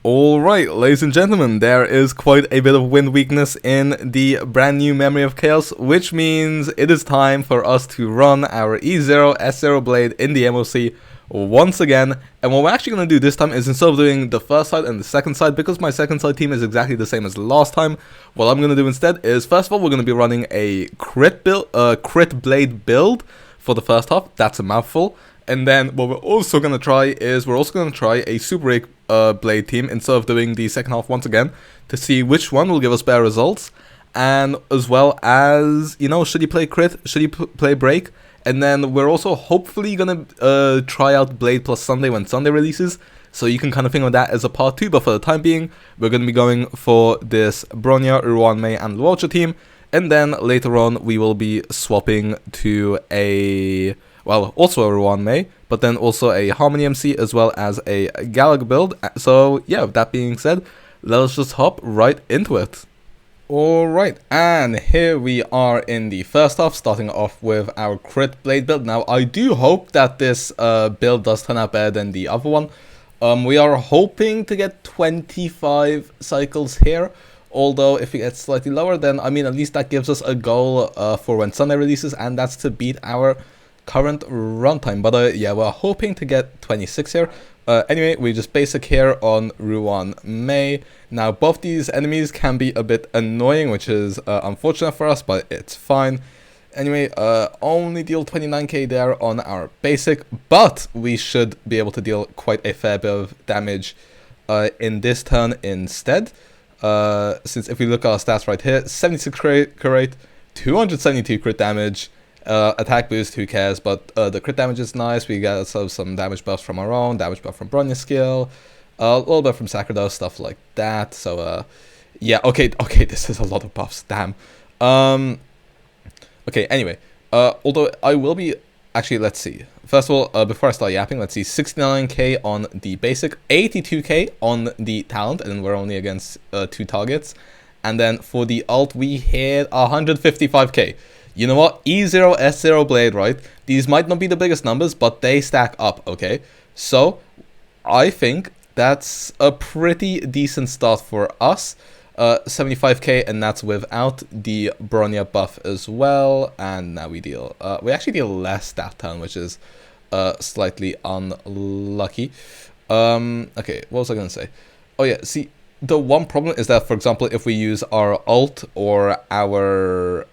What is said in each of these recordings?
Alright, ladies and gentlemen, there is quite a bit of wind weakness in the brand new Memory of Chaos, which means it is time for us to run our E0S0 blade in the MOC once again. And what we're actually going to do this time is, instead of doing the first side and the second side, because my second side team is exactly the same as last time, what I'm going to do instead is, first of all, we're going to be running a crit blade build for the first half. That's a mouthful. And then what we're also going to try is, we're also going to try a Superbreak Blade team instead of doing the second half once again, to see which one will give us better results. And as well as, you know, should you play crit, should you play break? And then we're also hopefully going to try out Blade plus Sunday when Sunday releases. So you can kind of think of that as a part 2. But for the time being, we're going to be going for this bronya, ruan, and luocha team. And then later on, we will be swapping to a... well, also a ruan, but then also a Harmony MC as well as a Gallagher build. So yeah, with that being said, let us just hop right into it. Alright, and here we are in the first half, starting off with our crit blade build. Now, I do hope that this build does turn out better than the other one. We are hoping to get 25 cycles here. Although, if we get slightly lower, then, I mean, at least that gives us a goal for when Sunday releases, and that's to beat our current runtime. But yeah, we're hoping to get 26 here. Anyway, we just basic here on ruan. Now, both these enemies can be a bit annoying, which is unfortunate for us, but it's fine. Anyway, only deal 29k there on our basic, but we should be able to deal quite a fair bit of damage in this turn instead. Since if we look at our stats right here, 76 crit rate, 272 crit damage, attack boost, who cares, but the crit damage is nice. We got ourselves some damage buffs from our own, damage buff from Bronya skill, a little bit from Sacridos, stuff like that. So yeah, okay, this is a lot of buffs, damn. Okay, anyway, although I will be, actually, let's see. First of all, before I start yapping, let's see, 69k on the basic, 82k on the talent, and we're only against 2 targets. And then for the ult, we hit 155k. You know what? E0S0 blade, right? These might not be the biggest numbers, but they stack up, okay? So, I think that's a pretty decent start for us. 75k, and that's without the bronya buff as well. And now we deal... we actually deal less that turn, which is slightly unlucky. Okay, what was I going to say? Oh yeah, see... the one problem is that, for example, if we use our ult or our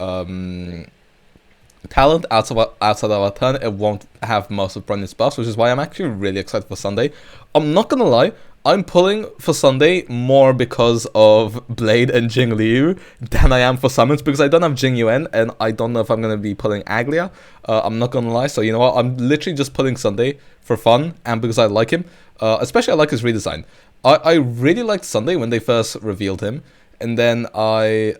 talent outside of our turn, it won't have most of Bronya's buffs, which is why I'm actually really excited for Sunday. I'm not gonna lie, I'm pulling for Sunday more because of Blade and Jing Liu than I am for summons, because I don't have Jing Yuan and I don't know if I'm gonna be pulling Aglia. I'm not gonna lie, so you know what, I'm literally just pulling Sunday for fun and because I like him. Especially I like his redesign. I really liked Sunday when they first revealed him, and then okay,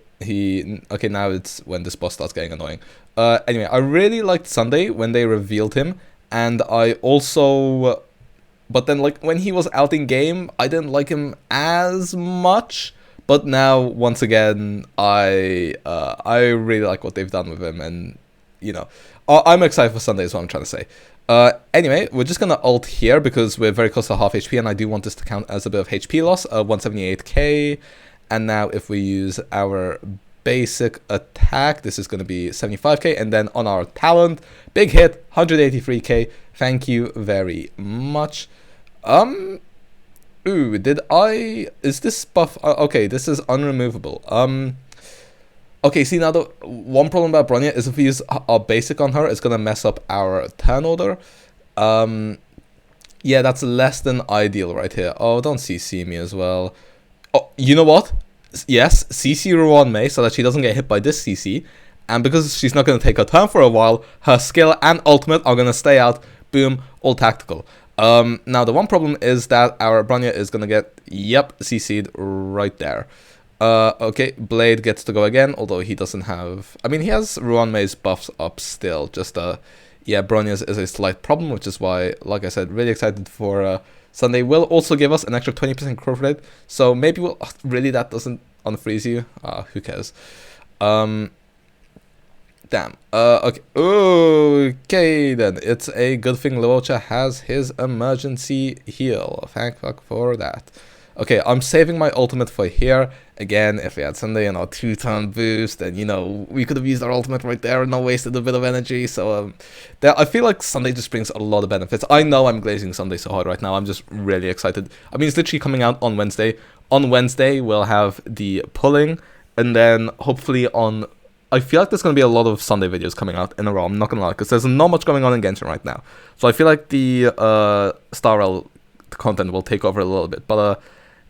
now it's when this boss starts getting annoying. Anyway, I really liked Sunday when they revealed him, and I also, but then like when he was out in game, I didn't like him as much. But now, once again, I really like what they've done with him, and you know, I'm excited for Sunday is what I'm trying to say. Anyway, we're just gonna ult here because we're very close to half HP, and I do want this to count as a bit of HP loss. 178k, and now if we use our basic attack, this is gonna be 75k, and then on our talent, big hit, 183k. Thank you very much. Ooh, is this buff? Okay, this is unremovable. Okay, see, now the one problem about Bronya is if we use our basic on her, it's going to mess up our turn order. Yeah, that's less than ideal right here. Oh, don't CC me as well. Oh, you know what? Yes, CC ruan so that she doesn't get hit by this CC. And because she's not going to take her turn for a while, her skill and ultimate are going to stay out. Boom, all tactical. Now, the one problem is that our Bronya is going to get, yep, CC'd right there. Okay, Blade gets to go again, although he doesn't have... I mean, he has ruan buffs up still, just, yeah, Bronya's is a slight problem, which is why, like I said, really excited for Sunday. Will also give us an extra 20% crit rate, so maybe we'll... really, that doesn't unfreeze you? Who cares? Damn. Okay. Okay, then. It's a good thing luocha has his emergency heal. Thank fuck for that. Okay, I'm saving my ultimate for here. Again, if we had Sunday and our 2-turn boost, then, you know, we could have used our ultimate right there and not wasted a bit of energy. So, I feel like Sunday just brings a lot of benefits. I know I'm glazing Sunday so hard right now. I'm just really excited. I mean, it's literally coming out on Wednesday. On Wednesday, we'll have the pulling, and then hopefully on... I feel like there's going to be a lot of Sunday videos coming out in a row, I'm not going to lie, because there's not much going on in Genshin right now. So I feel like the Star Rail content will take over a little bit. But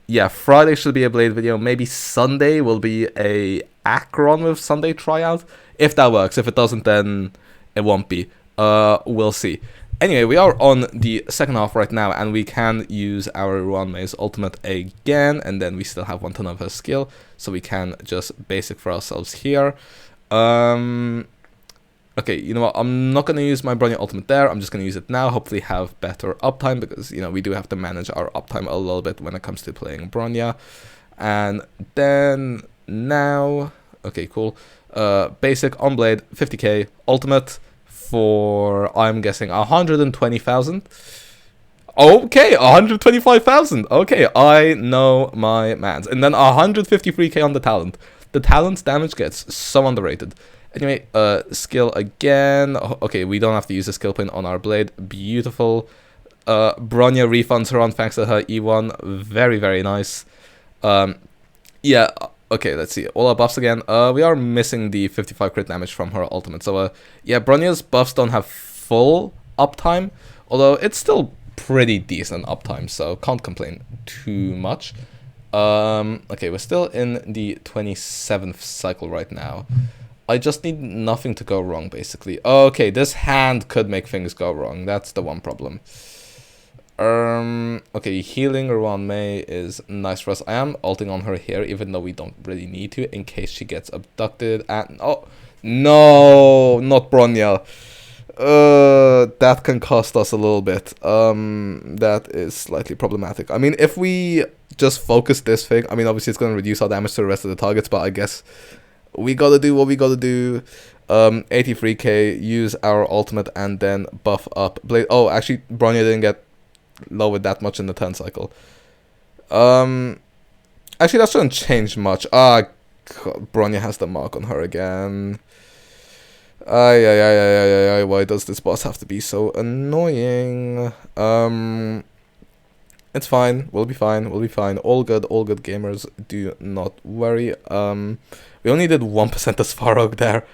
yeah, Friday should be a Blade video. Maybe Sunday will be a Akron with Sunday tryout. If that works. If it doesn't, then it won't be. We'll see. Anyway, we are on the second half right now, and we can use our Ruan Mei's ultimate again, and then we still have 1 ton of her skill, so we can just basic for ourselves here. Okay, you know what, I'm not going to use my bronya ultimate there, I'm just going to use it now, hopefully have better uptime, because, you know, we do have to manage our uptime a little bit when it comes to playing bronya. And then, now, okay, cool, basic on blade, 50k, ultimate, for, I'm guessing, 120,000. Okay, 125,000. Okay, I know my mans. And then 153k on the talent. The talent's damage gets so underrated. Anyway, skill again. Okay, we don't have to use a skill point on our blade. Beautiful. Bronya refunds her on thanks to her E1. Very, very nice. Yeah, okay, let's see. All our buffs again. We are missing the 55 crit damage from her ultimate. So, yeah, Bronya's buffs don't have full uptime. Although, it's still pretty decent uptime, so can't complain too much. Okay, we're still in the 27th cycle right now. I just need nothing to go wrong, basically. Okay, this hand could make things go wrong. That's the one problem. Okay, healing Ruan Mei is nice for us. I am ulting on her here, even though we don't really need to, in case she gets abducted. And oh, no, not Bronya. That can cost us a little bit. That is slightly problematic. I mean, if we just focus this thing, I mean, obviously it's going to reduce our damage to the rest of the targets, but I guess we gotta do what we gotta do. 83k, use our ultimate, and then buff up blade. Oh, actually, Bronya didn't get lowered that much in the turn cycle. Actually, that shouldn't change much. God, Bronya has the mark on her again. Why does this boss have to be so annoying? It's fine. We'll be fine. We'll be fine. All good, gamers. Do not worry. We only did 1% as Farog there.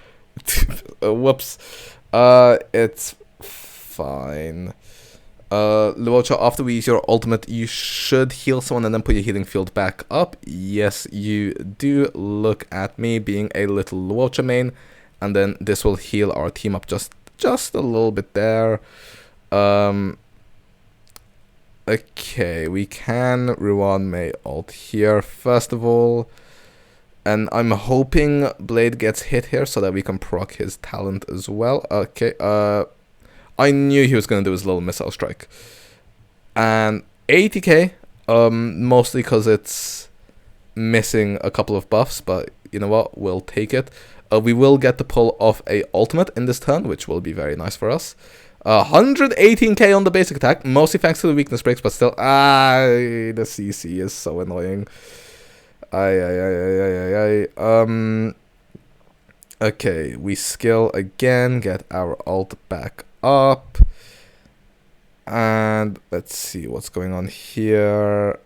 Whoops. It's fine. Luocha, after we use your ultimate, you should heal someone and then put your healing field back up. Yes, you do. Look at me being a little Luocha main. And then this will heal our team up just a little bit there. Okay, we can Ruan Mei ult here first of all. And I'm hoping Blade gets hit here so that we can proc his talent as well. Okay, I knew he was going to do his little missile strike. And 80k, mostly because it's missing a couple of buffs, but you know what, we'll take it. We will get to pull off a ultimate in this turn, which will be very nice for us. 118k on the basic attack, mostly thanks to the weakness breaks, but still, the CC is so annoying. Okay, we skill again, get our ult back up. And let's see what's going on here.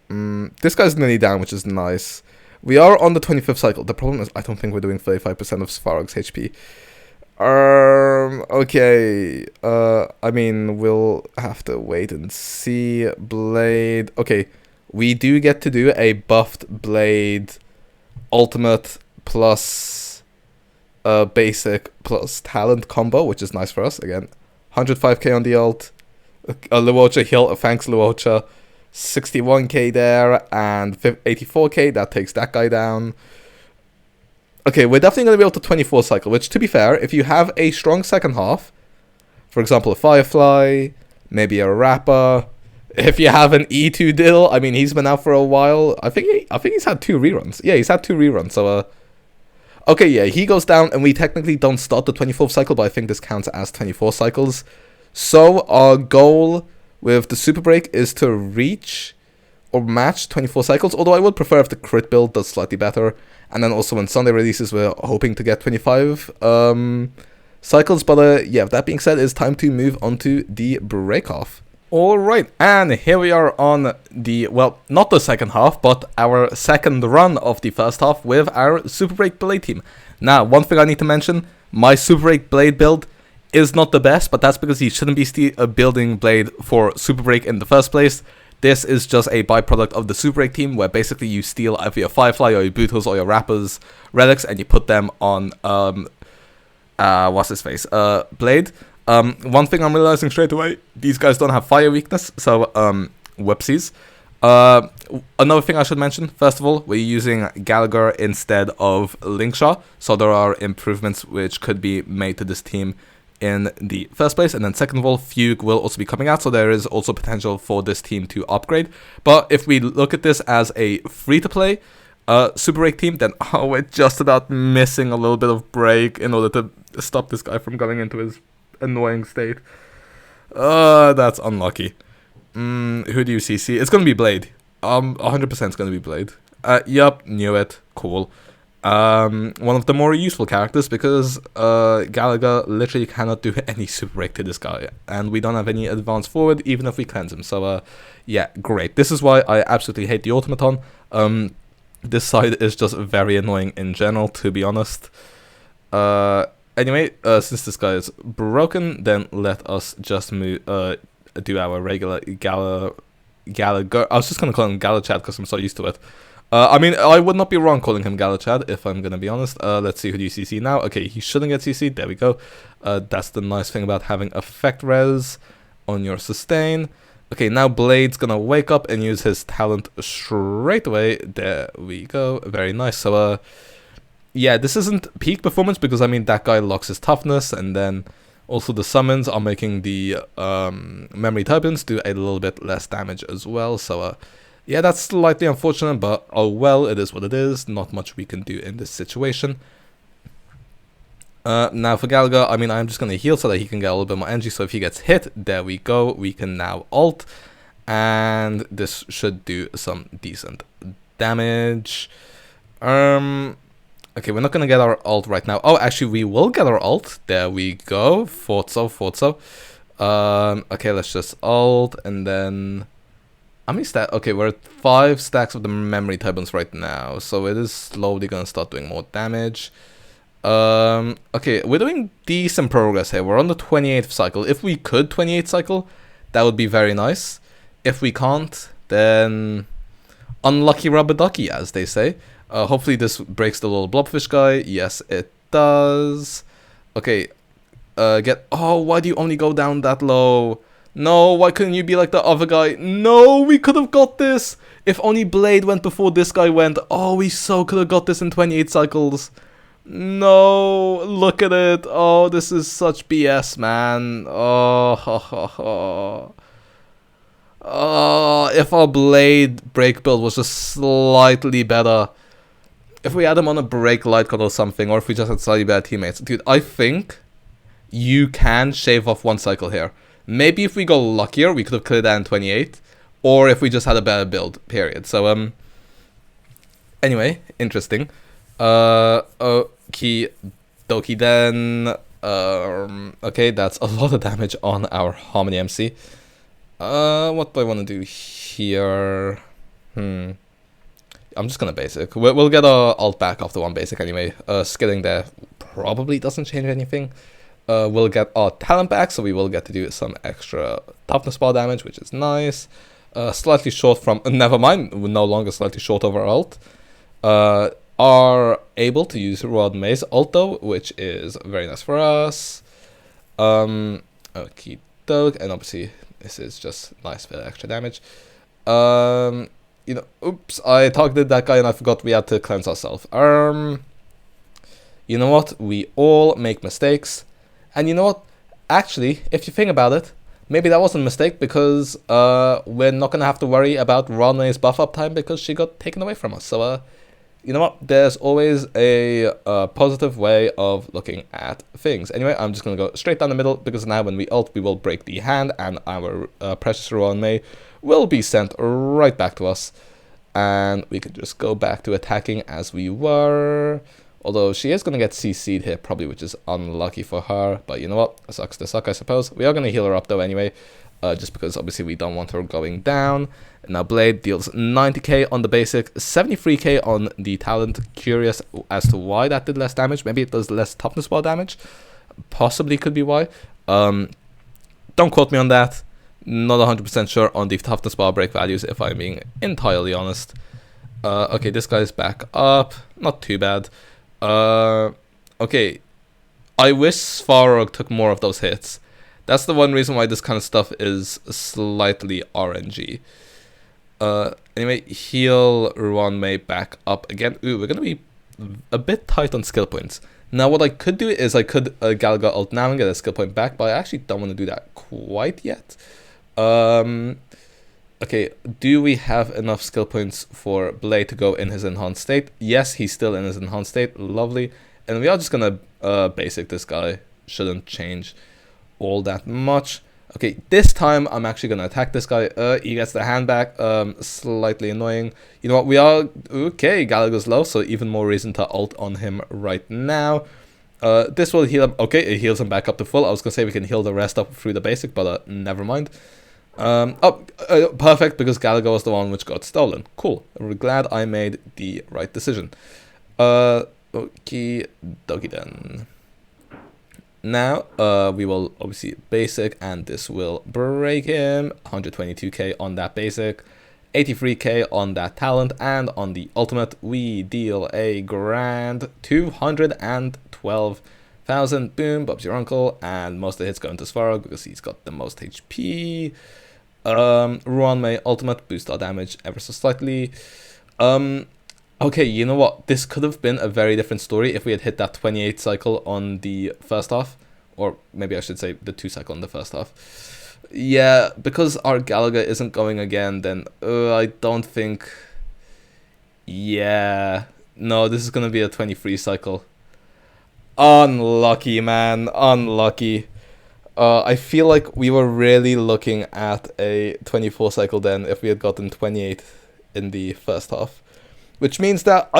This guy's nearly down, which is nice. We are on the 25th cycle. The problem is I don't think we're doing 35% of Svarog's HP. Okay. I mean, we'll have to wait and see. Blade. Okay. We do get to do a buffed Blade ultimate plus basic plus talent combo, which is nice for us. Again, 105k on the ult. Luocha heal. Thanks, Luocha. 61k there and 84k. That takes that guy down. Okay, we're definitely going to be able to 24 cycle, which, to be fair, if you have a strong second half, for example, a Firefly, maybe a Rapper, if you have an E2 Dill, I mean, he's been out for a while. I think he's had 2 reruns. Yeah, he's had 2 reruns, so, okay, yeah, he goes down, and we technically don't start the 24th cycle, but I think this counts as 24 cycles. So, our goal with the Super Break is to reach or match 24 cycles, although I would prefer if the crit build does slightly better. And then also when Sunday releases, we're hoping to get 25 cycles. But yeah, that being said, it's time to move on to the break-off. Alright, and here we are on the, well, not the second half, but our second run of the first half with our Superbreak Blade team. Now, one thing I need to mention, my Superbreak Blade build is not the best, but that's because you shouldn't be building Blade for Superbreak in the first place. This is just a byproduct of the Superbreak team, where basically you steal either your Firefly or your Bootos or your Rapper's relics, and you put them on, Blade. One thing I'm realizing straight away, these guys don't have fire weakness, so, whoopsies. Another thing I should mention, first of all, we're using Gallagher instead of Linkshaw, so there are improvements which could be made to this team in the first place. And then second of all, Fugue will also be coming out, so there is also potential for this team to upgrade. But if we look at this as a free-to-play Superbreak team, then we're just about missing a little bit of break in order to stop this guy from going into his annoying state. That's unlucky. Who do you see? It's gonna be Blade. 100% it's gonna be Blade. Yup, knew it. Cool. One of the more useful characters, because Gallagher literally cannot do any super break to this guy, and we don't have any advance forward even if we cleanse him. So yeah, great. This is why I absolutely hate the automaton. This side is just very annoying in general, to be honest. Anyway, since this guy is broken, then let us just move do our regular Gallagher. I was just gonna call him Galachad because I'm so used to it. I mean, I would not be wrong calling him Galachad, if I'm gonna be honest. Let's see who do you CC now. Okay, he shouldn't get CC'd. There we go. That's the nice thing about having effect res on your sustain. Okay, now Blade's gonna wake up and use his talent straight away. There we go. Very nice. So, yeah, this isn't peak performance because, I mean, that guy locks his toughness, and then also the summons are making the memory turbines do a little bit less damage as well. So, yeah, that's slightly unfortunate, but oh well, it is what it is. Not much we can do in this situation. Now for Gallagher, I mean, I'm just going to heal so that he can get a little bit more energy. So if he gets hit, there we go. We can now ult, and this should do some decent damage. Okay, we're not going to get our ult right now. Oh, actually, we will get our ult. There we go. Thought so. Okay, let's just ult, and then... How many stacks? Okay, we're at 5 stacks of the memory turbines right now, so it is slowly gonna start doing more damage. Okay, we're doing decent progress here. We're on the 28th cycle. If we could 28th cycle, that would be very nice. If we can't, then unlucky rubber ducky, as they say. Hopefully this breaks the little blobfish guy. Yes, it does. Okay, oh, why do you only go down that low? No, why couldn't you be like the other guy? No, we could have got this. If only Blade went before this guy went. Oh, we so could have got this in 28 cycles. No, look at it. Oh, this is such BS, man. Oh, if our Blade break build was just slightly better. If we had him on a break light card or something, or if we just had slightly better teammates. Dude, I think you can shave off 1 cycle here. Maybe if we go luckier, we could have cleared that in 28. Or if we just had a better build, period. So, anyway, interesting. Okie dokie then. Okay, that's a lot of damage on our Harmony MC. What do I want to do here? I'm just gonna basic. We'll get our ult back after 1 basic anyway. Skilling there probably doesn't change anything. We'll get our talent back, so we will get to do some extra toughness bar damage, which is nice. Slightly short from... never mind, we're no longer slightly short of our ult. Are able to use Rod Maze ult though, which is very nice for us. Okie doke, and obviously this is just nice for extra damage. You know, oops, I targeted that guy and I forgot we had to cleanse ourselves. You know what? We all make mistakes. And you know what? Actually, if you think about it, maybe that wasn't a mistake because we're not going to have to worry about Ronay's buff up time because she got taken away from us. So, you know what? There's always a positive way of looking at things. Anyway, I'm just going to go straight down the middle because now when we ult, we will break the hand and our precious Ruan May will be sent right back to us. And we could just go back to attacking as we were. Although she is going to get CC'd here probably, which is unlucky for her. But you know what? It sucks to suck, I suppose. We are going to heal her up though anyway. Just because obviously we don't want her going down. And now Blade deals 90k on the basic, 73k on the talent. Curious as to why that did less damage. Maybe it does less toughness ball damage. Possibly could be why. Don't quote me on that. Not 100% sure on the toughness bar break values, if I'm being entirely honest. Okay, this guy's back up. Not too bad. Okay. I wish Svarog took more of those hits. That's the one reason why this kind of stuff is slightly RNG. Anyway, heal Ruan Mei back up again. Ooh, we're going to be a bit tight on skill points. Now, what I could do is I could Gallagher ult now and get a skill point back, but I actually don't want to do that quite yet. Okay, do we have enough skill points for Blade to go in his enhanced state? Yes, he's still in his enhanced state. Lovely. And we are just going to basic this guy. Shouldn't change all that much. Okay, this time I'm actually going to attack this guy. He gets the hand back. Slightly annoying. You know what? We are... Okay, Gallagher's low, so even more reason to ult on him right now. This will heal him. Okay, it heals him back up to full. I was going to say we can heal the rest up through the basic, but never mind. Perfect, because Gallagher was the one which got stolen. Cool. I'm glad I made the right decision. Okay, dokie then. Now, we will obviously basic, and this will break him. 122k on that basic, 83k on that talent, and on the ultimate, we deal a grand 212,000. Boom, Bob's your uncle, and most of the hits go into Svarog because he's got the most HP. Ruan Mei ultimate, boost our damage ever so slightly. Okay, you know what? This could have been a very different story if we had hit that 28 cycle on the first half. Or maybe I should say the 2 cycle on the first half. Yeah, because our Gallagher isn't going again, then I don't think... Yeah. No, this is going to be a 23 cycle. Unlucky, man. Unlucky. I feel like we were really looking at a 24 cycle then if we had gotten 28 in the first half. Which means that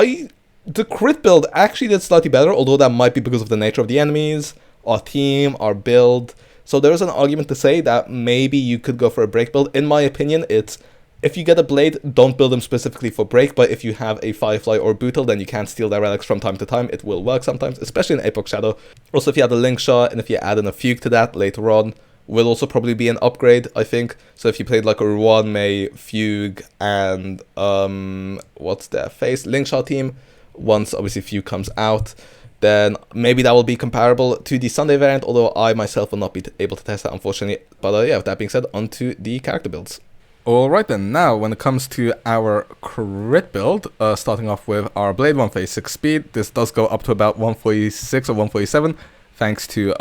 the crit build actually did slightly better, although that might be because of the nature of the enemies, our team, our build. So there is an argument to say that maybe you could go for a break build. In my opinion, it's if you get a blade, don't build them specifically for break, but if you have a Firefly or Bootle, then you can steal their relics from time to time. It will work sometimes, especially in Apex Shadow. Also, if you had a Link Shot, and if you add in a Fugue to that later on, will also probably be an upgrade, I think. So if you played like a Ruan Mei, Fugue, and what's their face? Link Shot team, once obviously Fugue comes out, then maybe that will be comparable to the Sunday variant, although I myself will not be able to test that, unfortunately. But yeah, with that being said, onto the character builds. Alright then, now when it comes to our crit build, starting off with our Blade 146 speed, this does go up to about 146 or 147, thanks to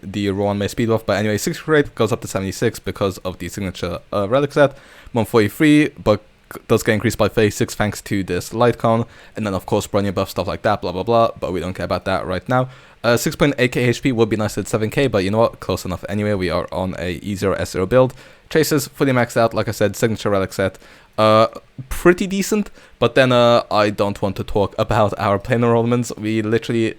the Ruan Mei speed buff. But anyway, 60 rate goes up to 76 because of the signature relic set, 143, but does get increased by 36 thanks to this light cone, and then of course bronya buff, stuff like that, blah blah blah, but we don't care about that right now. 6.8k HP would be nice at 7k, but you know what, close enough anyway. We are on a E0S0 build. Traces fully maxed out, like I said, signature relic set, pretty decent, but then I don't want to talk about our planar enrollments. We literally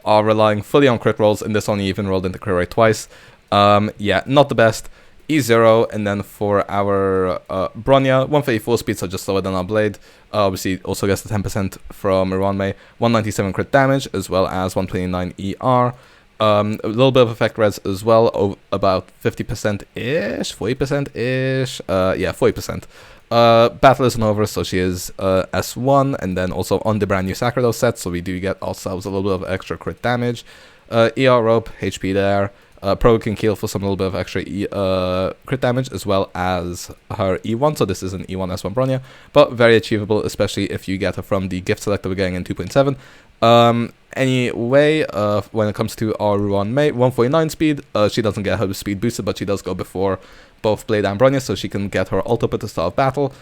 are relying fully on crit rolls, and this only even rolled into crit rate twice. Yeah, not the best. E0, and then for our Bronya, 134 speed, so just slower than our Blade. Obviously, also gets the 10% from Ruan Mei, 197 crit damage, as well as 129 ER. A little bit of effect res as well, about 50%-ish, 40%-ish, yeah, 40%. Battle isn't over, so she is S1, and then also on the brand new Sacrados set, so we do get ourselves a little bit of extra crit damage. ER rope, HP there. Pro can kill for some little bit of extra crit damage, as well as her E1, so this is an E1 S1 Bronya, but very achievable, especially if you get her from the gift select that we're getting in 2.7. Anyway, when it comes to our Ruan Mei, 149 speed, she doesn't get her speed boosted, but she does go before both Blade and Bronya, so she can get her ult up at the start of battle.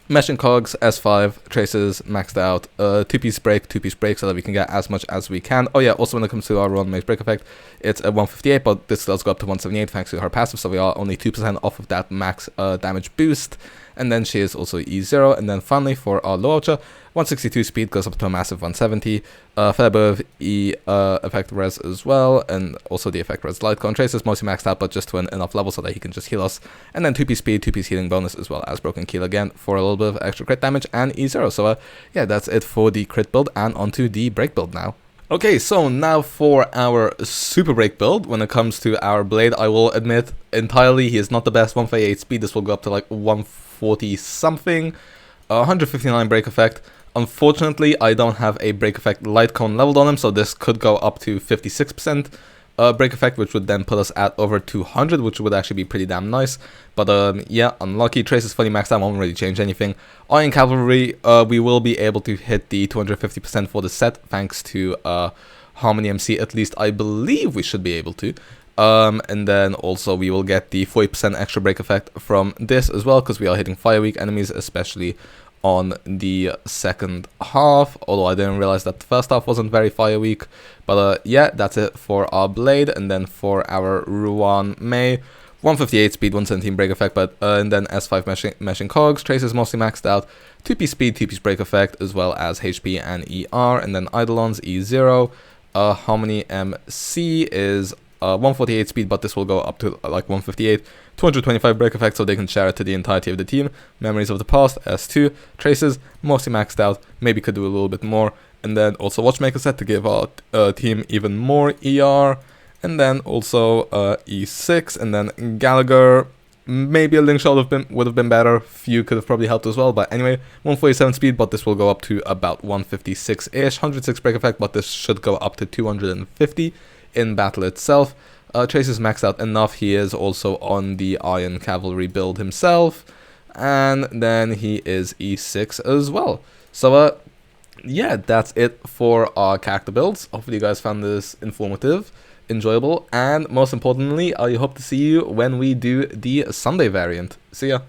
Meshing cogs, S5, traces maxed out, 2-piece break so that we can get as much as we can. Oh yeah, also when it comes to our ruan break effect, it's a 158, but this does go up to 178 thanks to her passive, so we are only 2% off of that max damage boost. And then she is also E0, and then finally for our luocha, 162 speed goes up to a massive 170, fair above E effect res as well, and also the effect res light cone. Trace is mostly maxed out, but just to an enough level so that he can just heal us. And then 2-piece speed, 2-piece healing bonus, as well as broken keel again for a little bit of extra crit damage and E0. So yeah, that's it for the crit build, and onto the break build now. Okay, so now for our super break build. When it comes to our blade, I will admit entirely he is not the best. 158 speed, this will go up to like 140 something, 159 break effect. Unfortunately, I don't have a break effect light cone leveled on him, so this could go up to 56% break effect, which would then put us at over 200, which would actually be pretty damn nice. But yeah, unlucky. Trace is fully maxed out, won't really change anything. Iron Cavalry, we will be able to hit the 250% for the set, thanks to Harmony MC, at least I believe we should be able to. And then also we will get the 40% extra break effect from this as well, because we are hitting fire weak enemies, especially on the second half, although I didn't realize that the first half wasn't very fire weak. But yeah, that's it for our blade. And then for our ruan May, 158 speed, 117 break effect, but and then S5 meshing cogs. Trace is mostly maxed out, 2-piece speed, 2-piece break effect, as well as HP and ER. And then Eidolons E0, Harmony MC is 148 speed, but this will go up to like 158, 225 break effect, so they can share it to the entirety of the team. Memories of the Past, S2, Traces, mostly maxed out, maybe could do a little bit more. And then also Watchmaker set to give our team even more ER. And then also E6, and then Gallagher. Maybe a link shot would have been better. Few could have probably helped as well. But anyway, 147 speed, but this will go up to about 156-ish. 106 break effect, but this should go up to 250 in battle itself. Trace is maxed out enough. He is also on the Iron Cavalry build himself. And then he is E6 as well. So yeah, that's it for our character builds. Hopefully you guys found this informative, enjoyable, and most importantly, I hope to see you when we do the Sunday variant. See ya!